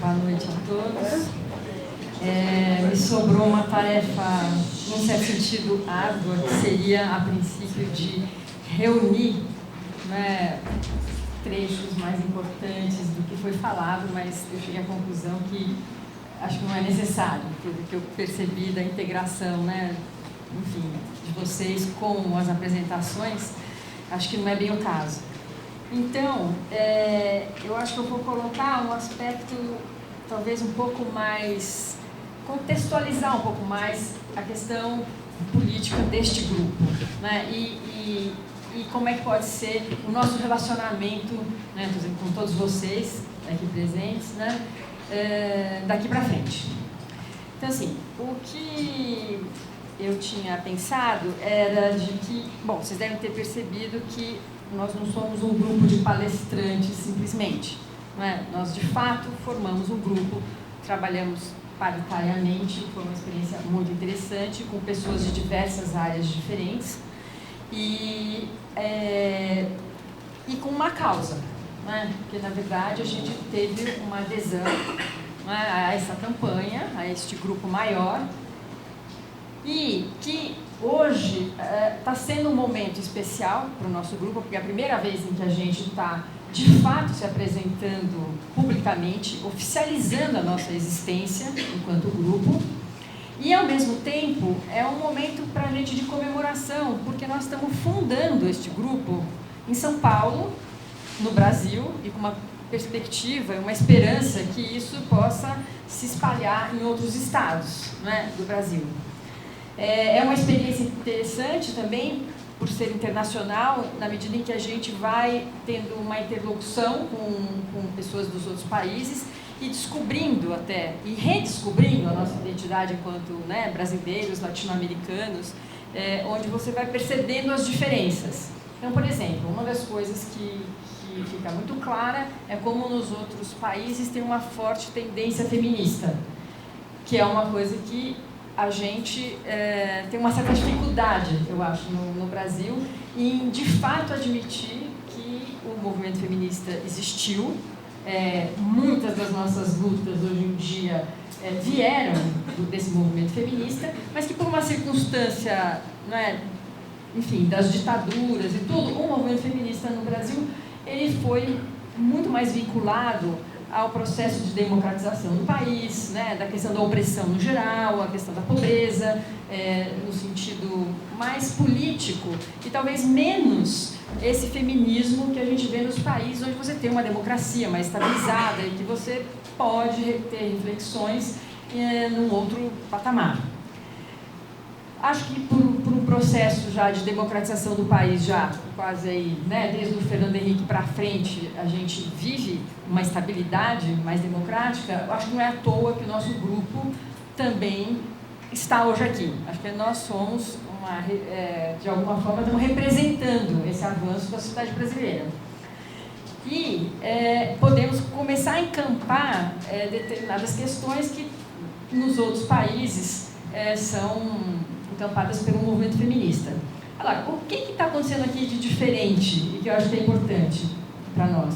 Boa noite a todos. Me sobrou uma tarefa, num certo sentido, árdua, que seria, a princípio, de reunir, né, trechos mais importantes do que foi falado, mas eu cheguei à conclusão que acho que não é necessário, pelo que eu percebi da integração, né, enfim, de vocês com as apresentações, acho que não é bem o caso. Então, eu acho que eu vou colocar um aspecto talvez um pouco mais, contextualizar um pouco mais a questão política deste grupo, né? E como é que pode ser o nosso relacionamento, né, com todos vocês aqui presentes, né, daqui para frente. Então, assim, o que eu tinha pensado era de que, bom, vocês devem ter percebido que nós não somos um grupo de palestrantes simplesmente, não é? Nós, de fato, formamos um grupo, trabalhamos paritariamente, foi uma experiência muito interessante, com pessoas de diversas áreas diferentes e com uma causa, não é? Porque, na verdade, a gente teve uma adesão, não é, a essa campanha, a este grupo maior, e que hoje está sendo um momento especial para o nosso grupo, porque é a primeira vez em que a gente está, de fato, se apresentando publicamente, oficializando a nossa existência enquanto grupo, e, ao mesmo tempo, é um momento para a gente de comemoração, porque nós estamos fundando este grupo em São Paulo, no Brasil, e com uma perspectiva, uma esperança que isso possa se espalhar em outros estados, né, do Brasil. É uma experiência interessante também, por ser internacional, na medida em que a gente vai tendo uma interlocução com pessoas dos outros países e descobrindo até, e redescobrindo a nossa identidade enquanto, né, brasileiros, latino-americanos, onde você vai percebendo as diferenças. Então, por exemplo, uma das coisas que fica muito clara é como nos outros países tem uma forte tendência feminista, que é uma coisa que a gente tem uma certa dificuldade, eu acho, no Brasil, em, de fato, admitir que o movimento feminista existiu. Muitas das nossas lutas, hoje em dia, vieram desse movimento feminista, mas que, por uma circunstância, né, enfim, das ditaduras e tudo, o movimento feminista no Brasil, ele foi muito mais vinculado ao processo de democratização do país, né, da questão da opressão no geral, a questão da pobreza, no sentido mais político, e talvez menos esse feminismo que a gente vê nos países onde você tem uma democracia mais estabilizada e que você pode ter reflexões num outro patamar. Acho que por um processo já de democratização do país, já quase aí, né, desde o Fernando Henrique para frente, a gente vive uma estabilidade mais democrática. Acho que não é à toa que o nosso grupo também está hoje aqui. Acho que nós somos, de alguma forma, estamos representando esse avanço da sociedade brasileira. E podemos começar a encampar determinadas questões que nos outros países são encampadas pelo movimento feminista. Agora, o que está acontecendo aqui de diferente e que eu acho que é importante para nós?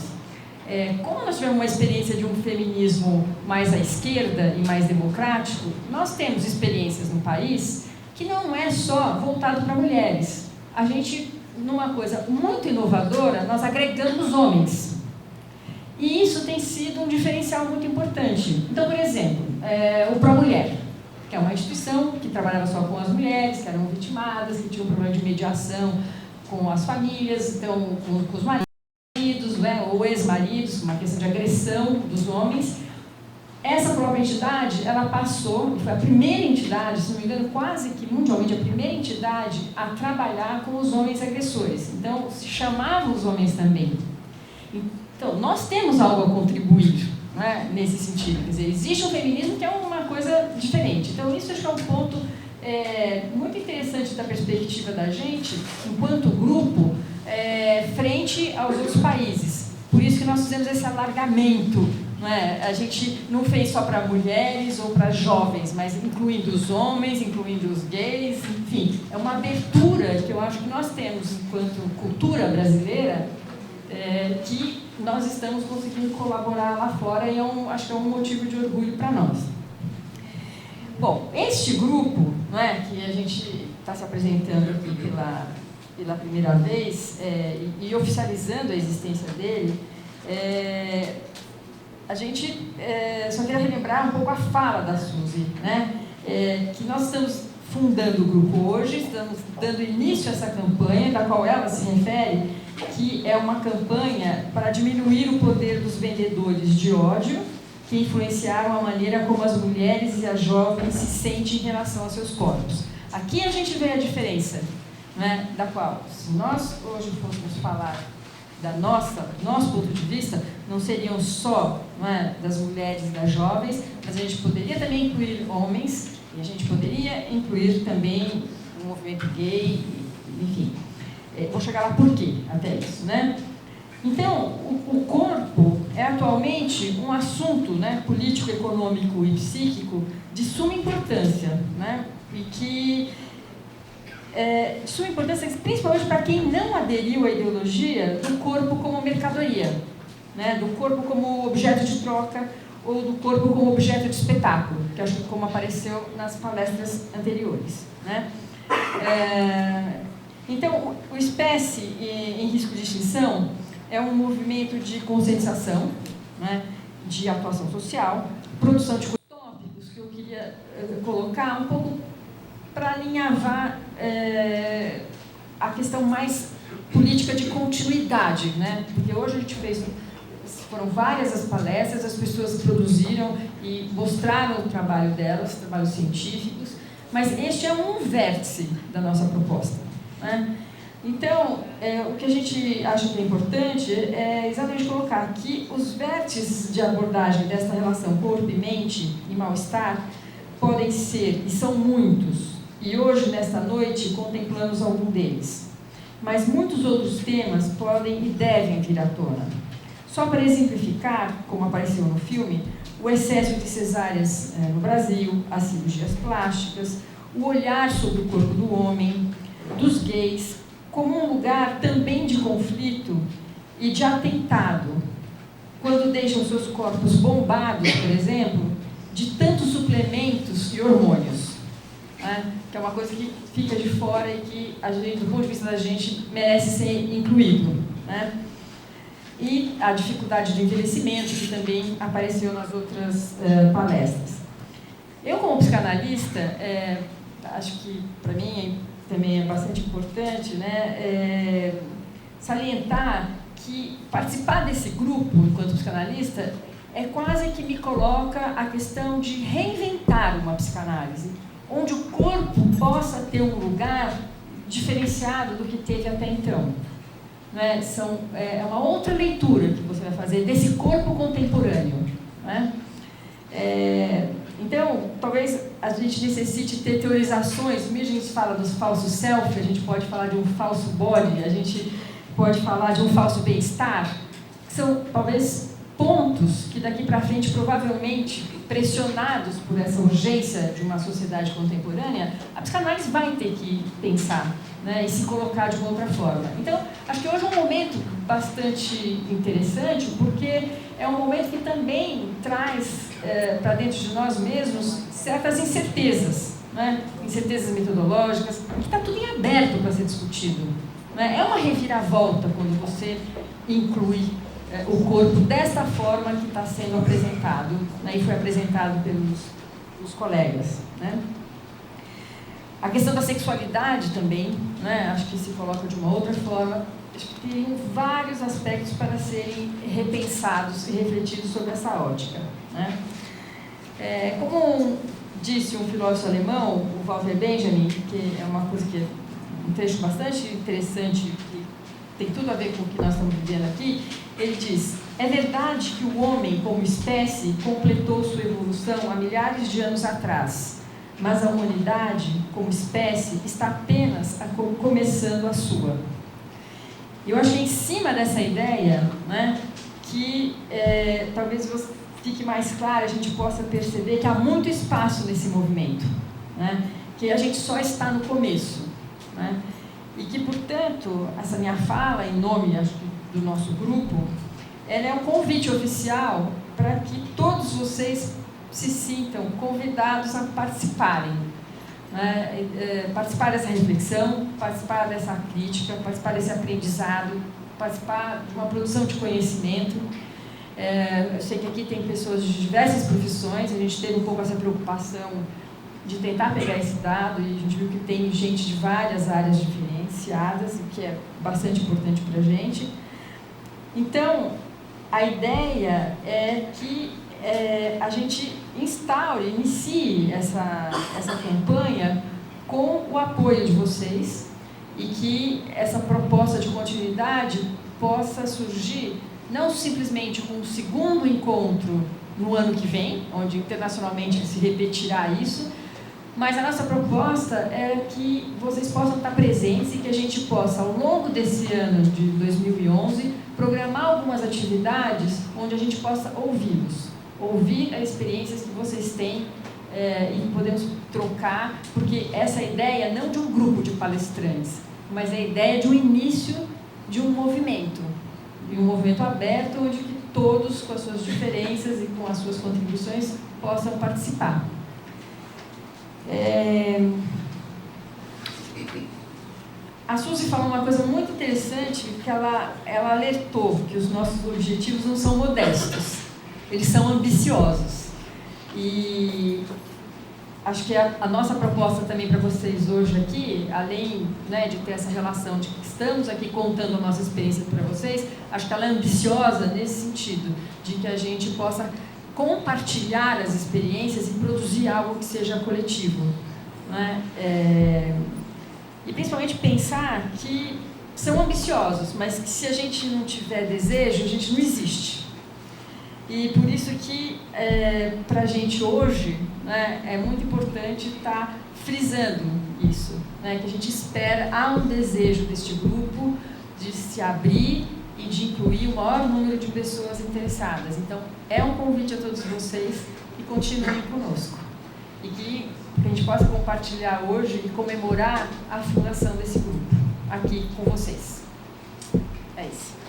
Como nós tivemos uma experiência de um feminismo mais à esquerda e mais democrático, nós temos experiências no país que não é só voltado para mulheres. A gente, numa coisa muito inovadora, nós agregamos homens. E isso tem sido um diferencial muito importante. Então, por exemplo, o Pró-Mulher, que é uma instituição que trabalhava só com as mulheres, que eram vitimadas, que tinham um problema de mediação com as famílias, então, com os maridos, né, ou ex-maridos, uma questão de agressão dos homens. Essa própria entidade, ela passou, e foi a primeira entidade, se não me engano, quase que mundialmente, a primeira entidade a trabalhar com os homens agressores. Então, se chamavam os homens também. Então, nós temos algo a contribuir, né, nesse sentido. Quer dizer, existe um feminismo que é uma coisa diferente. Então, isso acho que é um ponto muito interessante da perspectiva da gente, enquanto grupo, frente aos outros países. Por isso que nós fizemos esse alargamento, né? A gente não fez só para mulheres ou para jovens, mas incluindo os homens, incluindo os gays, enfim. É uma abertura que eu acho que nós temos, enquanto cultura brasileira, que nós estamos conseguindo colaborar lá fora e acho que é um motivo de orgulho para nós. Bom, este grupo, não é, que a gente está se apresentando aqui pela primeira vez e oficializando a existência dele, a gente só queria relembrar um pouco a fala da Suzy, né? Que nós estamos fundando o grupo hoje, estamos dando início a essa campanha, da qual ela se refere, que é uma campanha para diminuir o poder dos vendedores de ódio que influenciaram a maneira como as mulheres e as jovens se sentem em relação aos seus corpos. Aqui a gente vê a diferença, né, da qual, se nós hoje fôssemos falar nosso ponto de vista, não seriam só, não é, das mulheres e das jovens, mas a gente poderia também incluir homens, e a gente poderia incluir também o movimento gay, enfim. Vou chegar lá por quê, até isso, né? Então, o corpo é atualmente um assunto, né, político, econômico e psíquico de suma importância, né? E que de suma importância, principalmente para quem não aderiu à ideologia do corpo como mercadoria, né? Do corpo como objeto de troca ou do corpo como objeto de espetáculo, que acho que como apareceu nas palestras anteriores, né? Então, o Espécie em Risco de Extinção é um movimento de conscientização, né, de atuação social, produção de tópicos que eu queria colocar um pouco para alinhavar a questão mais política de continuidade, né? Porque hoje a gente foram várias as palestras, as pessoas produziram e mostraram o trabalho delas, trabalhos científicos, mas este é um vértice da nossa proposta, né? Então, o que a gente acha que é importante é exatamente colocar que os vértices de abordagem desta relação corpo e mente e mal-estar podem ser, e são muitos, e hoje, nesta noite, contemplamos algum deles. Mas muitos outros temas podem e devem vir à tona. Só para exemplificar, como apareceu no filme, o excesso de cesáreas no Brasil, as cirurgias plásticas, o olhar sobre o corpo do homem, dos gays, como um lugar também de conflito e de atentado, quando deixam seus corpos bombados, por exemplo, de tantos suplementos e hormônios, né? Que é uma coisa que fica de fora e que, a gente, do ponto de vista da gente, merece ser incluído, né? E a dificuldade de envelhecimento, que também apareceu nas outras palestras. Eu, como psicanalista, acho que, para mim, também é bastante importante, né, salientar que participar desse grupo, enquanto psicanalista, é quase que me coloca a questão de reinventar uma psicanálise, onde o corpo possa ter um lugar diferenciado do que teve até então. Né? É uma outra leitura que você vai fazer desse corpo contemporâneo. Né? Então, talvez a gente necessite ter teorizações, mesmo a gente fala dos falsos self, a gente pode falar de um falso body, a gente pode falar de um falso bem-estar, que são, talvez, pontos que daqui para frente, provavelmente, pressionados por essa urgência de uma sociedade contemporânea, a psicanálise vai ter que pensar, né, e se colocar de uma outra forma. Então, acho que hoje é um momento bastante interessante, porque é um momento que também traz para dentro de nós mesmos certas incertezas, né? Incertezas metodológicas, que está tudo em aberto para ser discutido. Né? É uma reviravolta quando você inclui o corpo desta forma que está sendo apresentado, né? E foi apresentado pelos colegas. Né? A questão da sexualidade também, né? Acho que se coloca de uma outra forma. Acho que tem vários aspectos para serem repensados e refletidos sobre essa ótica. Né? Como disse um filósofo alemão, o Walter Benjamin, que é uma coisa que é um trecho bastante interessante, que tem tudo a ver com o que nós estamos vivendo aqui, ele diz: é verdade que o homem, como espécie, completou sua evolução há milhares de anos atrás, mas a humanidade, como espécie, está apenas começando a sua. Eu acho que em cima dessa ideia, né, que talvez fique mais claro, a gente possa perceber que há muito espaço nesse movimento, né, que a gente só está no começo, né, e que, portanto, essa minha fala, em nome, acho, do nosso grupo, ela é um convite oficial para que todos vocês se sintam convidados a participarem. Participar dessa reflexão, participar dessa crítica, participar desse aprendizado, participar de uma produção de conhecimento. Eu sei que aqui tem pessoas de diversas profissões, a gente teve um pouco essa preocupação de tentar pegar esse dado, e a gente viu que tem gente de várias áreas diferenciadas, o que é bastante importante para a gente. Então, a ideia é que a gente inicie essa campanha com o apoio de vocês e que essa proposta de continuidade possa surgir não simplesmente com um segundo encontro no ano que vem, onde internacionalmente se repetirá isso, mas a nossa proposta é que vocês possam estar presentes e que a gente possa, ao longo desse ano de 2011, programar algumas atividades onde a gente possa ouvi-los, ouvir as experiências que vocês têm e podemos trocar, porque essa é a ideia não de um grupo de palestrantes, mas é a ideia de um início de um movimento aberto, onde que todos, com as suas diferenças e com as suas contribuições, possam participar. A Suzy falou uma coisa muito interessante, que ela alertou que os nossos objetivos não são modestos, eles são ambiciosos. E acho que a nossa proposta também para vocês hoje aqui, além, né, de ter essa relação de que estamos aqui contando a nossa experiência para vocês, acho que ela é ambiciosa nesse sentido, de que a gente possa compartilhar as experiências e produzir algo que seja coletivo, né? E principalmente pensar que são ambiciosos, mas que se a gente não tiver desejo, a gente não existe. E por isso que para a gente hoje, né, é muito importante estar frisando isso, né, que a gente espera, há um desejo deste grupo de se abrir e de incluir o maior número de pessoas interessadas. Então, é um convite a todos vocês que continuem conosco. E que a gente possa compartilhar hoje e comemorar a fundação desse grupo aqui com vocês. É isso.